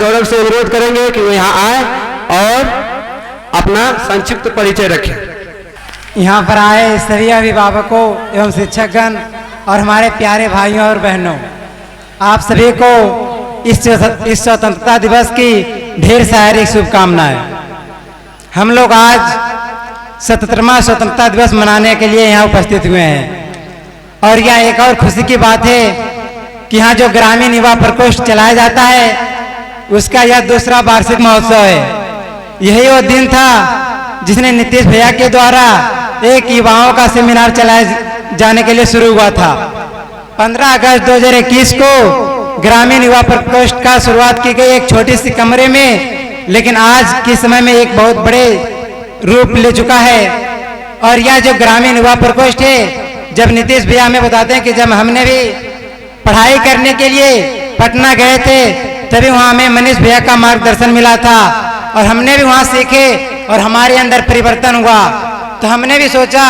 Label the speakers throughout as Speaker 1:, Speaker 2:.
Speaker 1: गौरव से अनुरोध करेंगे कि वो यहाँ आए और अपना संक्षिप्त परिचय रखें।
Speaker 2: यहाँ पर आए सभी अभिभावकों एवं शिक्षकगण और हमारे प्यारे भाइयों और बहनों, आप सभी को इस स्वतंत्रता दिवस की ढेर सारी शुभकामनाएं। हम लोग आज 77वां स्वतंत्रता दिवस मनाने के लिए यहाँ उपस्थित हुए हैं और यह एक और खुशी की बात है कि यहाँ जो ग्रामीण युवा प्रकोष्ठ चलाया जाता है उसका यह दूसरा वार्षिक महोत्सव है। यही वो दिन था जिसने नीतीश भैया के द्वारा एक युवाओं का सेमिनार चलाए जाने के लिए शुरू हुआ था। 15 अगस्त 2021 को ग्रामीण युवा प्रकोष्ठ का शुरुआत की गई एक छोटी सी कमरे में, लेकिन आज के समय में एक बहुत बड़े रूप ले चुका है। और यह जो ग्रामीण युवा प्रकोष्ठ है, जब नीतीश भैया हमें बताते हैं कि जब हमने भी पढ़ाई करने के लिए पटना गए थे तभी वहाँ हमें मनीष भैया का मार्गदर्शन मिला था और हमने भी वहाँ सीखे और हमारे अंदर परिवर्तन हुआ। तो हमने भी सोचा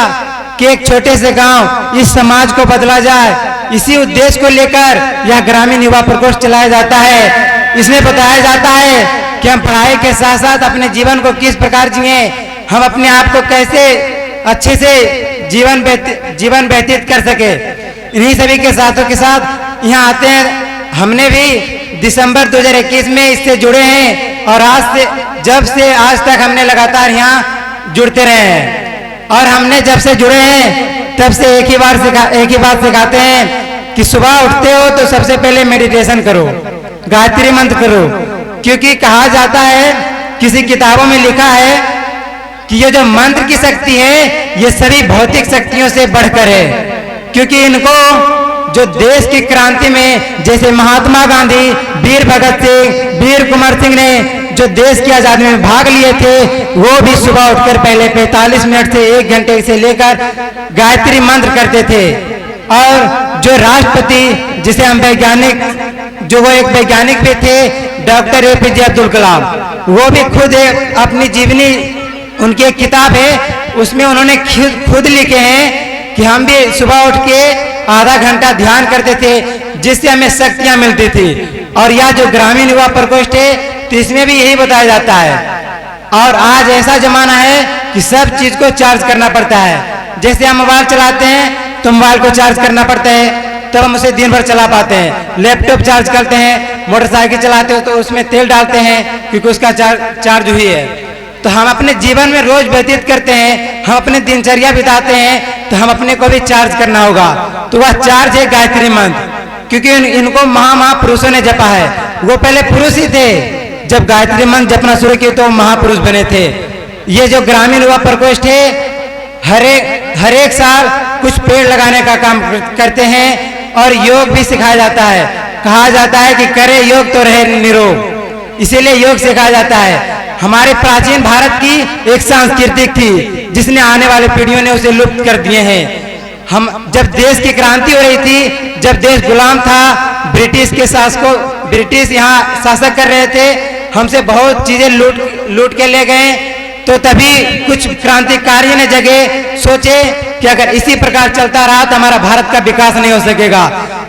Speaker 2: कि एक छोटे से गांव इस समाज को बदला जाए, इसी उद्देश्य को लेकर यह ग्रामीण युवा प्रकोष्ठ चलाया जाता है। इसमें बताया जाता है कि हम पढ़ाई के साथ साथ अपने जीवन को किस प्रकार जिए, हम अपने आप को कैसे अच्छे से जीवन व्यतीत कर सके। इन्हीं सभी के साथ यहाँ आते हैं। हमने भी दिसंबर 2021 में इससे जुड़े हैं और जब से आज तक हमने लगातार यहाँ जुड़ते रहे हैं। और हमने जब से जुड़े हैं तब से एक ही बात सिखाते हैं कि सुबह उठते हो तो सबसे पहले मेडिटेशन करो, गायत्री मंत्र करो, क्योंकि कहा जाता है, किसी किताबों में लिखा है कि ये जो मंत्र की शक्ति है ये सभी भौतिक शक्तियों से बढ़कर है। क्योंकि इनको जो देश की क्रांति में जैसे महात्मा गांधी, वीर भगत सिंह, वीर कुंवर सिंह ने जो देश की आजादी में भाग लिए थे, वो भी सुबह उठकर पहले 45 मिनट से 1 घंटे से लेकर गायत्री मंत्र करते थे। और जो राष्ट्रपति, जिसे हम जो वो एक वैज्ञानिक भी थे, डॉक्टर APJ अब्दुल कलाम, वो भी खुद अपनी जीवनी, उनकी एक किताब है उसमें उन्होंने खुद लिखे हैं कि हम भी सुबह उठ के आधा घंटा ध्यान करते थे जिससे हमें शक्तियां मिलती थी। और यह जो ग्रामीण युवा प्रकोष्ठ है तो इसमें भी यही बताया जाता है। और आज ऐसा जमाना है कि सब चीज को चार्ज करना पड़ता है। जैसे हम मोबाइल चलाते हैं तो मोबाइल को चार्ज करना पड़ता है तब हम उसे दिन भर चला पाते हैं। लैपटॉप चार्ज करते हैं, मोटरसाइकिल चलाते हो तो उसमें तेल डालते हैं क्योंकि उसका चार्ज हुई है। तो हम अपने जीवन में रोज व्यतीत करते हैं, हम अपने दिनचर्या बिताते हैं, तो हम अपने को भी चार्ज करना होगा। तो वह चार्ज है गायत्री मंत्र, क्योंकि इनको महापुरुषों ने जपा है। वो पहले पुरुष ही थे, जब गायत्री मंत्र जपना शुरू किए तो महापुरुष बने थे। ये जो ग्रामीण युवा प्रकोष्ठ है हर एक साल कुछ पेड़ लगाने का काम करते हैं और योग भी सिखाया जाता है। कहा जाता है कि करे योग तो रहे निरोग, इसीलिए योग सिखाया जाता है। हमारे प्राचीन भारत की एक संस्कृति थी जिसने आने वाले पीढ़ियों ने उसे लुप्त कर दिए हैं। हम जब देश की क्रांति हो रही थी, जब देश गुलाम था, ब्रिटिश यहाँ शासक कर रहे थे, हमसे बहुत चीजें लूट के ले गए। तो तभी कुछ क्रांतिकारी ने जगे, सोचे कि अगर इसी प्रकार चलता रहा तो हमारा भारत का विकास नहीं हो सकेगा।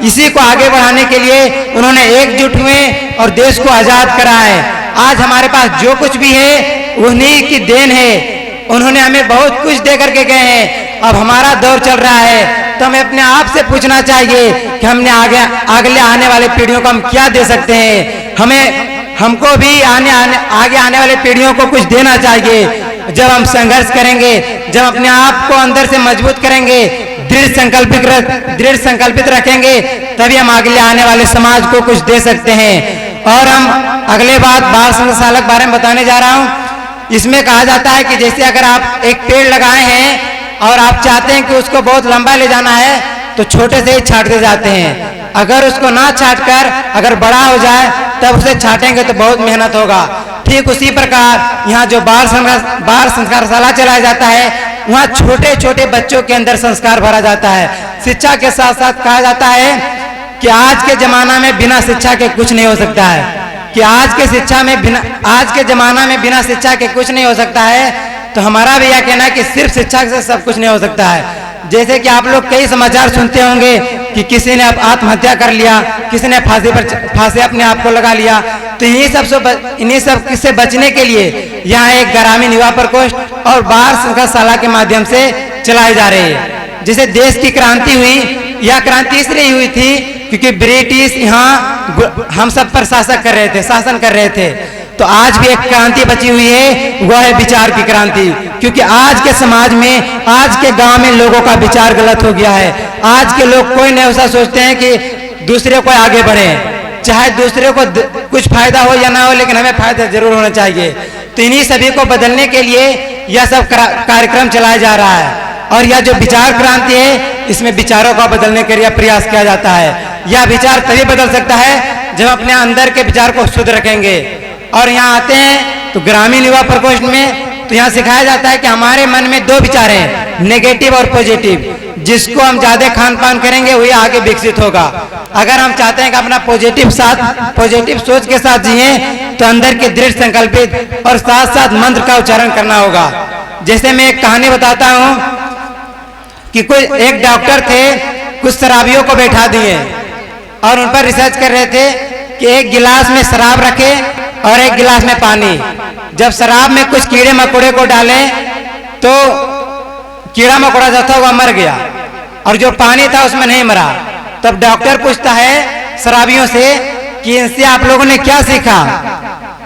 Speaker 2: इसी को आगे बढ़ाने के लिए उन्होंने एकजुट हुए और देश को आजाद करा है। आज हमारे पास जो कुछ भी है उन्हीं की देन है। उन्होंने हमें बहुत कुछ दे करके गए हैं। अब हमारा दौर चल रहा है तो हमें अपने आप से पूछना चाहिए कि हमने आगे आने वाले पीढ़ियों को हम क्या दे सकते हैं। हमको भी आगे आने वाले पीढ़ियों को कुछ देना चाहिए। जब हम संघर्ष करेंगे, जब अपने आप को अंदर से मजबूत करेंगे, दृढ़ संकल्पित रखेंगे, तभी हम आगे आने वाले समाज को कुछ दे सकते हैं। और हम अगले बात बाल संरक्षण के बारे में बताने जा रहा हूँ। इसमें कहा जाता है कि जैसे अगर आप एक पेड़ लगाए हैं और आप चाहते हैं कि उसको बहुत लंबा ले जाना है तो छोटे से ही छांटते जाते हैं। अगर उसको ना छांटकर अगर बड़ा हो जाए तब उसे छांटेंगे तो बहुत मेहनत होगा। ठीक उसी प्रकार यहाँ जो बाल संस्कारशाला चलाया जाता है, वहाँ छोटे छोटे बच्चों के अंदर संस्कार भरा जाता है। शिक्षा के साथ साथ कहा जाता है कि आज के जमाना में बिना शिक्षा के कुछ नहीं हो सकता है, कि आज के जमाना में बिना शिक्षा के कुछ नहीं हो सकता है। तो हमारा भी यह कहना है कि सिर्फ शिक्षा से सब कुछ नहीं हो सकता है। जैसे कि आप लोग कई समाचार सुनते होंगे कि किसी ने आत्महत्या कर लिया, किसी ने फांसी अपने आप को लगा लिया। तो इन्हीं सब से बचने के लिए यहाँ एक ग्रामीण युवा प्रकोष्ठ और बाल संस्कारशाला के माध्यम से चलाए जा रहे हैं। जैसे देश की क्रांति हुई, यह क्रांति इसलिए हुई थी क्योंकि ब्रिटिश यहाँ हम सब पर शासन कर रहे थे। तो आज भी एक क्रांति बची हुई है, वह है विचार की क्रांति। क्योंकि आज के समाज में, आज के गांव में लोगों का विचार गलत हो गया है। आज के लोग कोई नहीं ऐसा सोचते हैं कि दूसरे को आगे बढ़े, चाहे दूसरे को कुछ फायदा हो या ना हो, लेकिन हमें फायदा जरूर होना चाहिए। तो इन्हीं सभी को बदलने के लिए यह सब कार्यक्रम चलाया जा रहा है। और यह जो विचार क्रांति है, इसमें विचारों को बदलने के लिए प्रयास किया जाता है। यह विचार तभी बदल सकता है जब अपने अंदर के विचार को शुद्ध रखेंगे। और यहाँ आते हैं तो ग्रामीण युवा प्रकोष्ठ में तो यहाँ सिखाया जाता है कि हमारे मन में दो विचार हैं, नेगेटिव और पॉजिटिव। जिसको हम ज्यादा खान पान करेंगे वही आगे विकसित होगा। अगर हम चाहते हैं कि अपना पॉजिटिव सोच के साथ जिए तो अंदर के दृढ़ संकल्पित और साथ साथ मंत्र का उच्चारण करना होगा। जैसे मैं एक कहानी बताता हूँ कि एक डॉक्टर थे, कुछ शराबियों को बैठा दिए और उन पर रिसर्च कर रहे थे कि एक गिलास में शराब रखे और एक गिलास में पानी। जब शराब में कुछ कीड़े मकोड़े को डालें तो कीड़ा मकोड़ा जो था वह मर गया और जो पानी था उसमें नहीं मरा। तब डॉक्टर पूछता है शराबियों से कि इनसे आप लोगों ने क्या सीखा?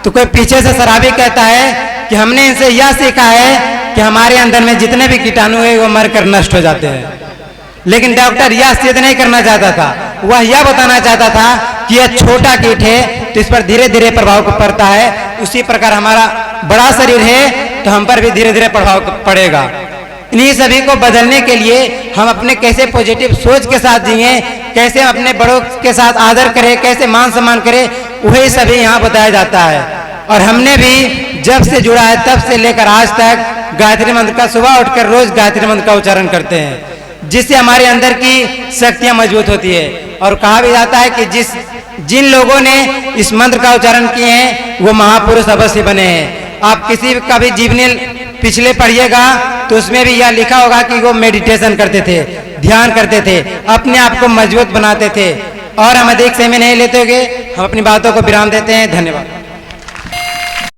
Speaker 2: तो कोई पीछे से शराबी कहता है कि हमने इनसे यह सीखा है कि हमारे अंदर में जितने भी कीटाणु है वो मरकर नष्ट हो जाते हैं। लेकिन डॉक्टर यह सिद्ध नहीं करना चाहता था, वह यह बताना चाहता था कि यह छोटा कीट है तो इस पर धीरे धीरे प्रभाव पड़ता है। उसी प्रकार हमारा बड़ा शरीर है तो हम पर भी धीरे धीरे प्रभाव पड़ेगा। इन्हीं सभी को बदलने के लिए हम अपने कैसे पॉजिटिव सोच के साथ जिए, कैसे अपने बड़ों के साथ आदर करें, कैसे मान सम्मान करें, वही सभी यहाँ बताया जाता है। और हमने भी जब से जुड़ा है तब से लेकर आज तक गायत्री मंत्र का सुबह उठकर रोज गायत्री मंत्र का उच्चारण करते हैं, जिससे हमारे अंदर की शक्तियां मजबूत होती है। और कहा भी जाता है कि जिन लोगों ने इस मंत्र का उच्चारण किए हैं वो महापुरुष अवश्य बने हैं। आप किसी का भी जीवनी पिछले पढ़िएगा तो उसमें भी यह लिखा होगा कि वो मेडिटेशन करते थे, ध्यान करते थे, अपने आप को मजबूत बनाते थे। और हम अधिक समय नहीं लेते हुए हम अपनी बातों को विराम देते हैं। धन्यवाद।